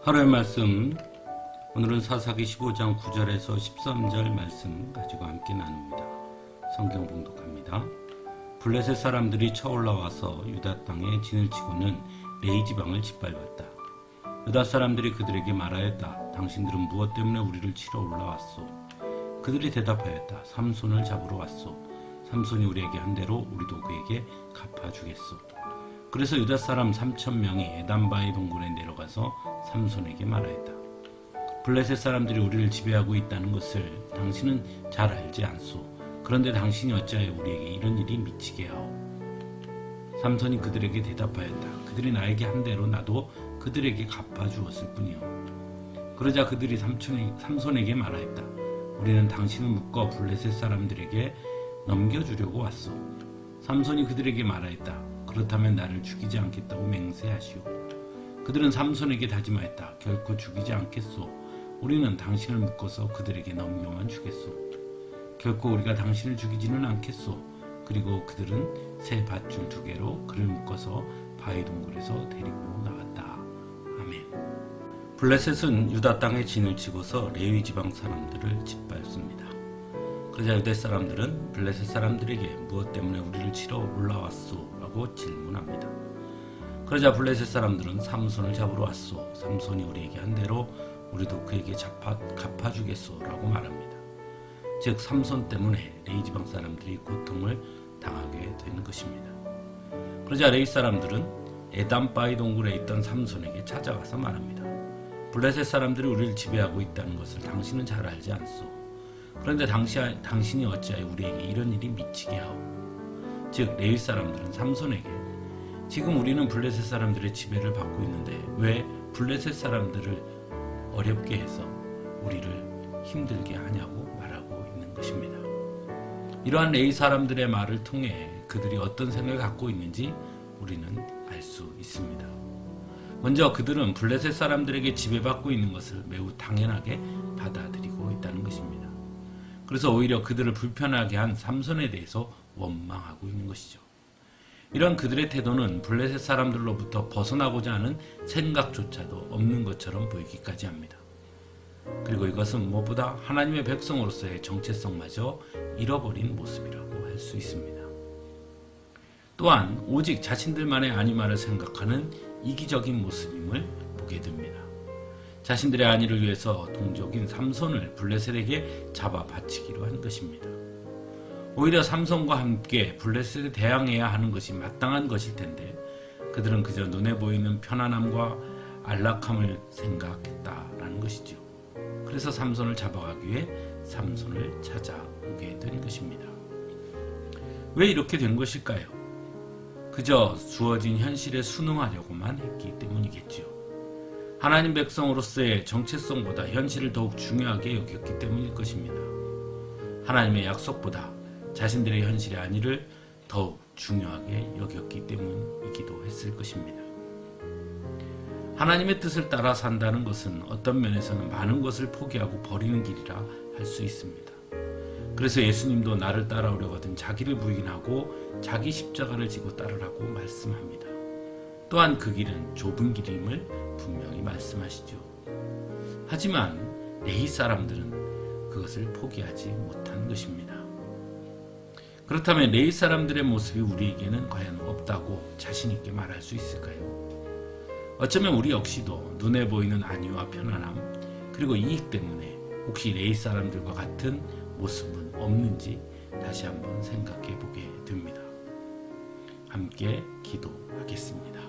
하루의 말씀, 오늘은 사사기 15장 9절에서 13절 말씀 가지고 함께 나눕니다. 성경 봉독합니다. 블레셋 사람들이 쳐올라와서 유다 땅에 진을 치고는 레이 지방을 짓밟았다. 유다 사람들이 그들에게 말하였다. 당신들은 무엇 때문에 우리를 치러 올라왔소? 그들이 대답하였다. 삼손을 잡으러 왔소. 삼손이 우리에게 한 대로 우리도 그에게 갚아주겠소. 그래서 유다 사람 3,000명이 에담바이 동굴에 내려가서 삼손에게 말하였다. 블레셋 사람들이 우리를 지배하고 있다는 것을 당신은 잘 알지 않소. 그런데 당신이 어찌하여 우리에게 이런 일이 미치게 하오? 삼손이 그들에게 대답하였다. 그들이 나에게 한 대로 나도 그들에게 갚아주었을 뿐이요. 그러자 그들이 삼손에게 말하였다. 우리는 당신을 묶어 블레셋 사람들에게 넘겨주려고 왔소. 삼손이 그들에게 말하였다. 그렇다면 나를 죽이지 않겠다고 맹세하시오. 그들은 삼손에게 다짐하였다. 결코 죽이지 않겠소. 우리는 당신을 묶어서 그들에게 넘겨만 주겠소. 결코 우리가 당신을 죽이지는 않겠소. 그리고 그들은 새 밧줄 2개로 그를 묶어서 바위 동굴에서 데리고 나갔다. 아멘. 블레셋은 유다 땅에 진을 치고서 레위 지방 사람들을 짓밟습니다. 그러자 유대 사람들은 블레셋 사람들에게 무엇 때문에 우리를 치러 올라왔소? 라고 질문합니다. 그러자 블레셋 사람들은 삼손을 잡으러 왔소. 삼손이 우리에게 한 대로 우리도 그에게 갚아주겠소 라고 말합니다. 즉 삼손 때문에 레이 지방 사람들이 고통을 당하게 되는 것입니다. 그러자 레이 사람들은 에담바이 동굴에 있던 삼손에게 찾아가서 말합니다. 블레셋 사람들이 우리를 지배하고 있다는 것을 당신은 잘 알지 않소. 그런데 당신이 어찌하여 우리에게 이런 일이 미치게 하오? 즉 레위 사람들은 삼손에게 지금 우리는 블레셋 사람들의 지배를 받고 있는데 왜 블레셋 사람들을 어렵게 해서 우리를 힘들게 하냐고 말하고 있는 것입니다. 이러한 레위 사람들의 말을 통해 그들이 어떤 생각을 갖고 있는지 우리는 알 수 있습니다. 먼저 그들은 블레셋 사람들에게 지배받고 있는 것을 매우 당연하게 받아들이고 있다는 것입니다. 그래서 오히려 그들을 불편하게 한 삼손에 대해서 원망하고 있는 것이죠. 이런 그들의 태도는 블레셋 사람들로부터 벗어나고자 하는 생각조차도 없는 것처럼 보이기까지 합니다. 그리고 이것은 무엇보다 하나님의 백성으로서의 정체성마저 잃어버린 모습이라고 할 수 있습니다. 또한 오직 자신들만의 안위만을 생각하는 이기적인 모습임을 보게 됩니다. 자신들의 안위를 위해서 동족인 삼손을 블레셋에게 잡아 바치기로 한 것입니다. 오히려 삼손과 함께 블레셋에 대항해야 하는 것이 마땅한 것일 텐데 그들은 그저 눈에 보이는 편안함과 안락함을 생각했다라는 것이죠. 그래서 삼손을 잡아가기 위해 삼손을 찾아오게 된 것입니다. 왜 이렇게 된 것일까요? 그저 주어진 현실에 순응하려고만 했기 때문이겠지요. 하나님 백성으로서의 정체성보다 현실을 더욱 중요하게 여겼기 때문일 것입니다. 하나님의 약속보다 자신들의 현실의 안위를 더욱 중요하게 여겼기 때문이기도 했을 것입니다. 하나님의 뜻을 따라 산다는 것은 어떤 면에서는 많은 것을 포기하고 버리는 길이라 할 수 있습니다. 그래서 예수님도 나를 따라오려거든 자기를 부인하고 자기 십자가를 지고 따르라고 말씀합니다. 또한 그 길은 좁은 길임을 분명히 말씀하시죠. 하지만 레위 사람들은 그것을 포기하지 못한 것입니다. 그렇다면 레위 사람들의 모습이 우리에게는 과연 없다고 자신 있게 말할 수 있을까요? 어쩌면 우리 역시도 눈에 보이는 안위와 편안함 그리고 이익 때문에 혹시 레위 사람들과 같은 모습은 없는지 다시 한번 생각해 보게 됩니다. 함께 기도하겠습니다.